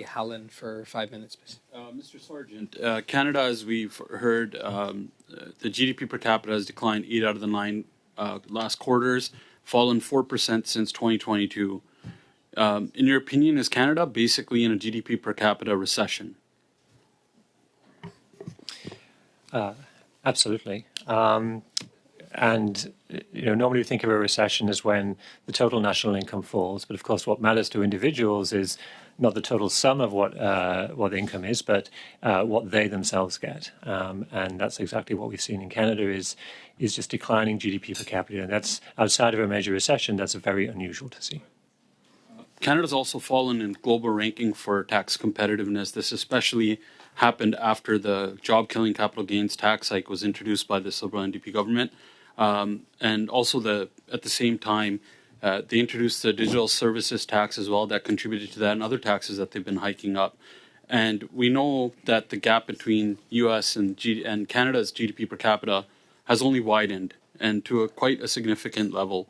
Helen for 5 minutes, please. Mr. Sargent, Canada, as we've heard, the GDP per capita has declined 8 out of the 9 last quarters, fallen 4% since 2022. In your opinion, is Canada basically in a GDP per capita recession? Absolutely. And normally we think of a recession as when the total national income falls. But of course, what matters to individuals is not the total sum of what the income is, but what they themselves get. And that's exactly what we've seen in Canada is just declining GDP per capita. And that's outside of a major recession. That's very unusual to see. Canada's also fallen in global ranking for tax competitiveness. This especially happened after the job-killing capital gains tax hike was introduced by this Liberal NDP government. And also at the same time, they introduced the digital services tax as well that contributed to that and other taxes that they've been hiking up. And we know that the gap between U.S. and Canada's GDP per capita has only widened and to quite a significant level.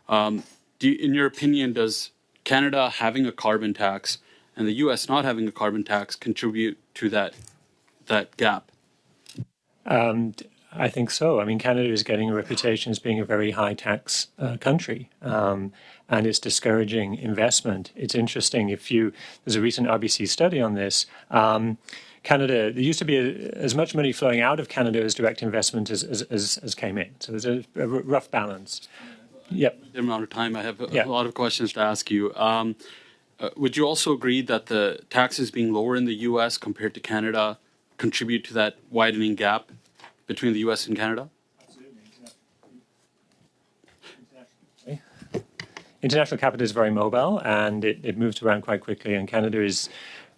In your opinion, does Canada having a carbon tax and the U.S. not having a carbon tax contribute to that gap? I think so. I mean, Canada is getting a reputation as being a very high tax country, and it's discouraging investment. It's interesting. There's a recent RBC study on this. Canada, there used to be as much money flowing out of Canada as direct investment as came in. So there's a rough balance. Yep. The amount of time I have a lot of questions to ask you. Would you also agree that the taxes being lower in the U.S. compared to Canada contribute to that widening gap between the U.S. and Canada? Absolutely. International capital is very mobile and it moves around quite quickly, and Canada is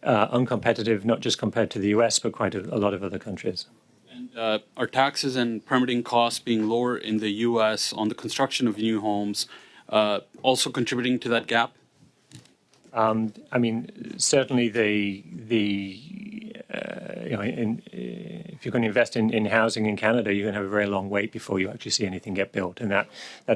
uncompetitive, not just compared to the U.S., but quite a lot of other countries. And are taxes and permitting costs being lower in the U.S. on the construction of new homes also contributing to that gap? I mean, certainly if you're going to invest in housing in Canada, you're going to have a very long wait before you actually see anything get built, and that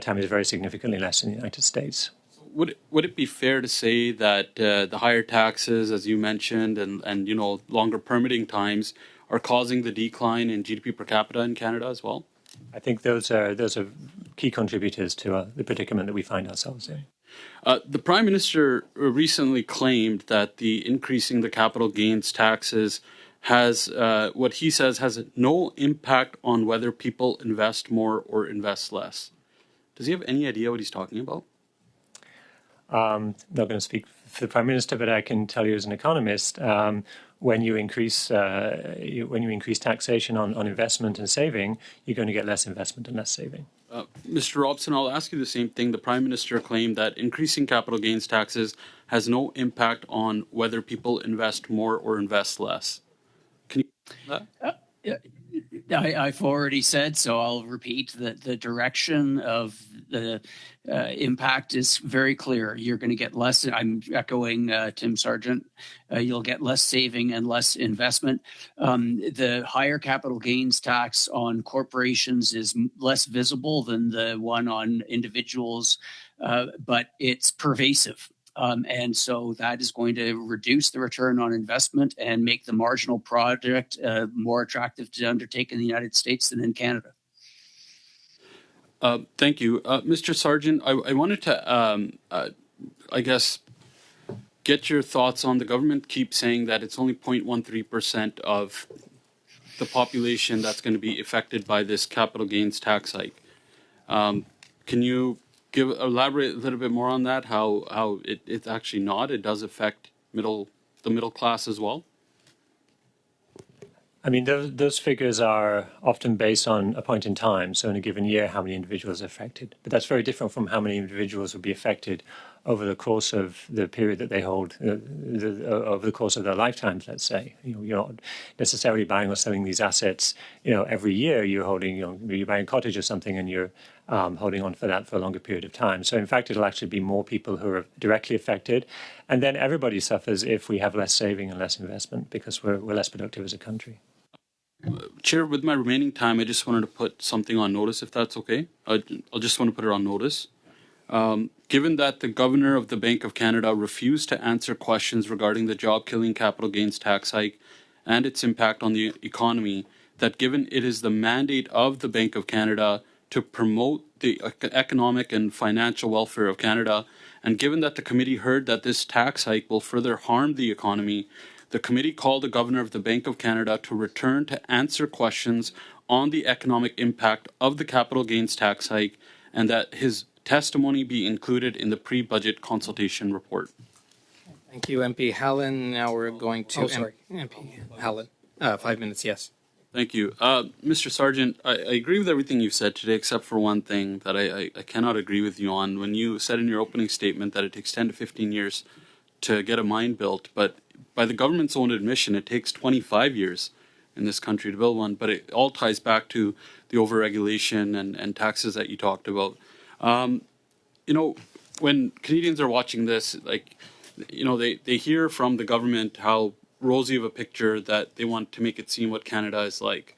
time is very significantly less in the United States. Would it be fair to say that the higher taxes, as you mentioned, and longer permitting times are causing the decline in GDP per capita in Canada as well? I think those are key contributors to the predicament that we find ourselves in. The Prime Minister recently claimed that the increasing the capital gains taxes has what he says has no impact on whether people invest more or invest less. Does he have any idea what he's talking about? I'm not going to speak for the Prime Minister, but I can tell you as an economist, when you increase taxation on investment and saving, you're going to get less investment and less saving. Mr. Robson, I'll ask you the same thing. The Prime Minister claimed that increasing capital gains taxes has no impact on whether people invest more or invest less. Can you I've already said, so I'll repeat that the direction of the impact is very clear. You're going to get less. I'm echoing Tim Sargent. You'll get less saving and less investment. The higher capital gains tax on corporations is less visible than the one on individuals, but it's pervasive. And so that is going to reduce the return on investment and make the marginal project more attractive to undertake in the United States than in Canada. Thank you. Mr. Sargent, I wanted to, get your thoughts on the government keeps saying that it's only 0.13% of the population that's going to be affected by this capital gains tax hike. Can you elaborate a little bit more on that, how it's actually not? It does affect the middle class as well? I mean, those figures are often based on a point in time, so in a given year, how many individuals are affected. But that's very different from how many individuals will be affected over the course of the period that they hold, over the course of their lifetimes, let's say. You're not necessarily buying or selling these assets, every year. You're holding, you're buying a cottage or something and you're holding on for that for a longer period of time. So in fact, it'll actually be more people who are directly affected. And then everybody suffers if we have less saving and less investment because we're less productive as a country. Chair, with my remaining time, I just wanted to put something on notice, if that's okay. I just want to put it on notice. Given that the governor of the Bank of Canada refused to answer questions regarding the job-killing capital gains tax hike and its impact on the economy, that given it is the mandate of the Bank of Canada to promote the economic and financial welfare of Canada, and given that the committee heard that this tax hike will further harm the economy, the committee called the governor of the Bank of Canada to return to answer questions on the economic impact of the capital gains tax hike, and that his testimony be included in the pre-budget consultation report. Thank you, MP Hallen. Now we're going to MP Hallen. 5 minutes, yes. Thank you. Mr. Sargent, I agree with everything you've said today, except for one thing that I cannot agree with you on. When you said in your opening statement that it takes 10 to 15 years to get a mine built, but by the government's own admission, it takes 25 years in this country to build one. But it all ties back to the overregulation and taxes that you talked about. When Canadians are watching this, they hear from the government how rosy of a picture that they want to make it seem what Canada is like.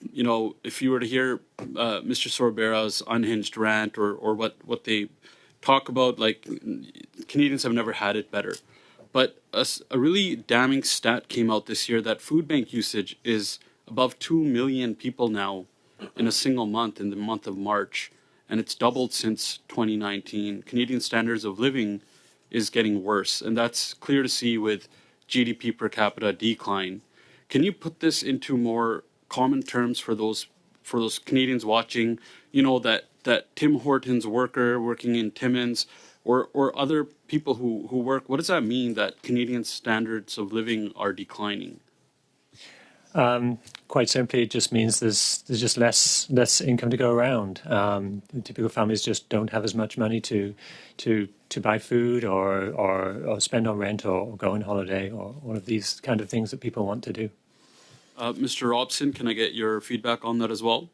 If you were to hear Mr. Sorbera's unhinged rant or what they talk about, Canadians have never had it better. But a really damning stat came out this year that food bank usage is above 2 million people now in a single month, in the month of March, and it's doubled since 2019. Canadian standards of living is getting worse, and that's clear to see with GDP per capita decline. Can you put this into more common terms for those Canadians watching? That Tim Hortons worker working in Timmins or other people who work. What does that mean that Canadian standards of living are declining? Quite simply, it just means there's just less income to go around. Typical families just don't have as much money to buy food or spend on rent or go on holiday or one of these kind of things that people want to do. Mr. Robson, can I get your feedback on that as well?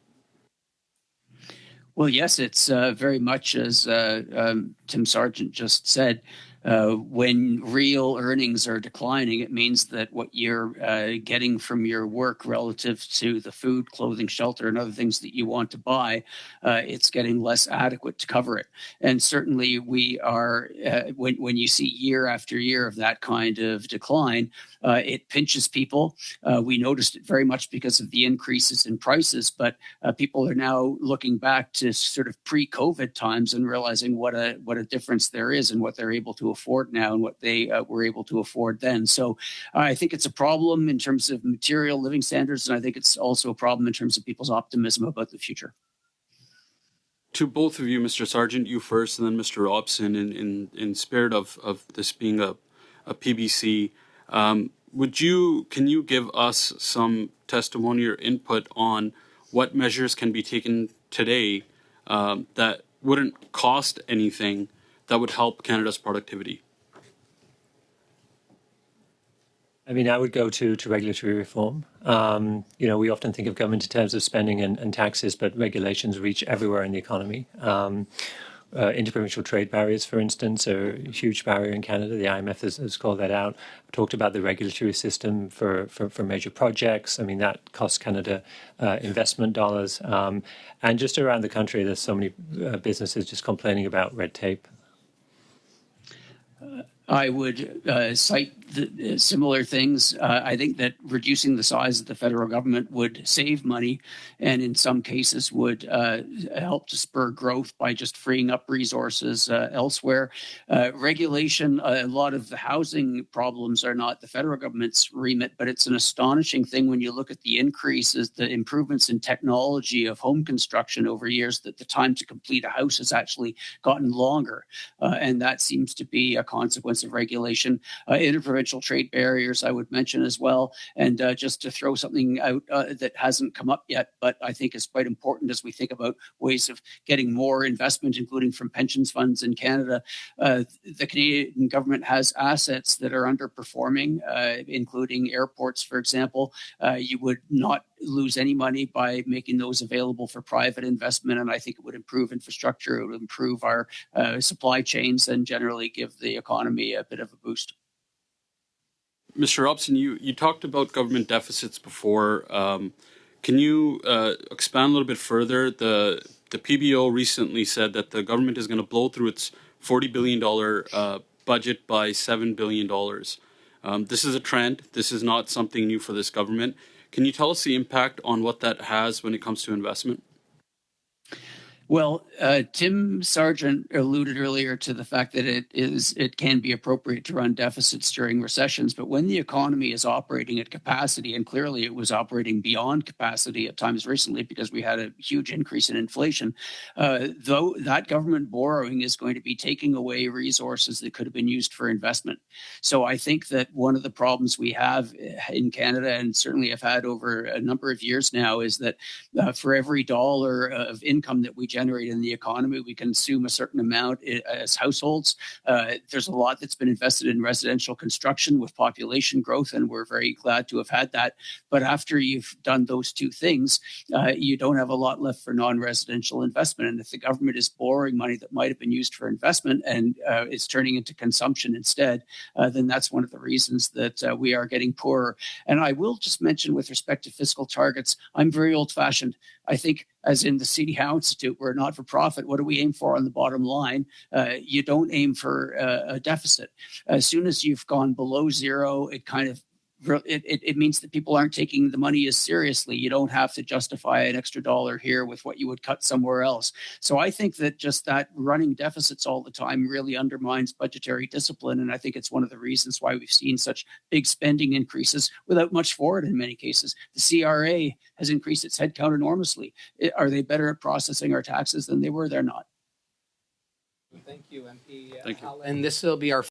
Well, yes, it's very much as Tim Sargent just said. When real earnings are declining, it means that what you're getting from your work relative to the food, clothing, shelter, and other things that you want to buy, it's getting less adequate to cover it. And certainly we are, when you see year after year of that kind of decline, it pinches people. We noticed it very much because of the increases in prices, but people are now looking back to sort of pre-COVID times and realizing what a difference there is and what they're able to afford now and what they were able to afford then. So I think it's a problem in terms of material living standards, and I think it's also a problem in terms of people's optimism about the future. To both of you, Mr. Sargent, you first, and then Mr. Robson, in spirit of this being a PBC, can you give us some testimony or input on what measures can be taken today that wouldn't cost anything that would help Canada's productivity? I mean, I would go to regulatory reform. We often think of government in terms of spending and taxes, but regulations reach everywhere in the economy. Interprovincial trade barriers, for instance, are a huge barrier in Canada. The IMF has called that out. I've talked about the regulatory system for major projects. I mean, that costs Canada investment dollars. And just around the country, there's so many businesses just complaining about red tape. I would cite similar things. I think that reducing the size of the federal government would save money and in some cases would help to spur growth by just freeing up resources elsewhere. Regulation, a lot of the housing problems are not the federal government's remit, but it's an astonishing thing when you look at the increases, the improvements in technology of home construction over years, that the time to complete a house has actually gotten longer. And that seems to be a consequence of regulation. Interprovincial trade barriers, I would mention as well. And just to throw something out that hasn't come up yet, but I think is quite important as we think about ways of getting more investment, including from pensions funds in Canada. The Canadian government has assets that are underperforming, including airports, for example. You would not lose any money by making those available for private investment, and I think it would improve infrastructure, it would improve our supply chains, and generally give the economy a bit of a boost. Mr. Robson, you talked about government deficits before. Can you expand a little bit further the the PBO recently said that the government is going to blow through its $40 billion budget by $7 billion. This is a trend. This is not something new for this government. Can you tell us the impact on what that has when it comes to investment? Well, Tim Sargent alluded earlier to the fact that it can be appropriate to run deficits during recessions, but when the economy is operating at capacity, and clearly it was operating beyond capacity at times recently because we had a huge increase in inflation, though that government borrowing is going to be taking away resources that could have been used for investment. So I think that one of the problems we have in Canada, and certainly have had over a number of years now, is that for every dollar of income that we generate in the economy, we consume a certain amount as households. There's a lot that's been invested in residential construction with population growth, and we're very glad to have had that. But after you've done those two things, you don't have a lot left for non-residential investment. And if the government is borrowing money that might have been used for investment and is turning into consumption instead, then that's one of the reasons that we are getting poorer. And I will just mention with respect to fiscal targets, I'm very old-fashioned. I think, as in the CD Howe Institute, we're not for profit. What do we aim for on the bottom line? You don't aim for a deficit. As soon as you've gone below zero, it means that people aren't taking the money as seriously. You don't have to justify an extra dollar here with what you would cut somewhere else. So I think that just that running deficits all the time really undermines budgetary discipline. And I think it's one of the reasons why we've seen such big spending increases without much for it in many cases. The CRA has increased its headcount enormously. Are they better at processing our taxes than they were? They're not. Thank you, MP Thank you. And this will be our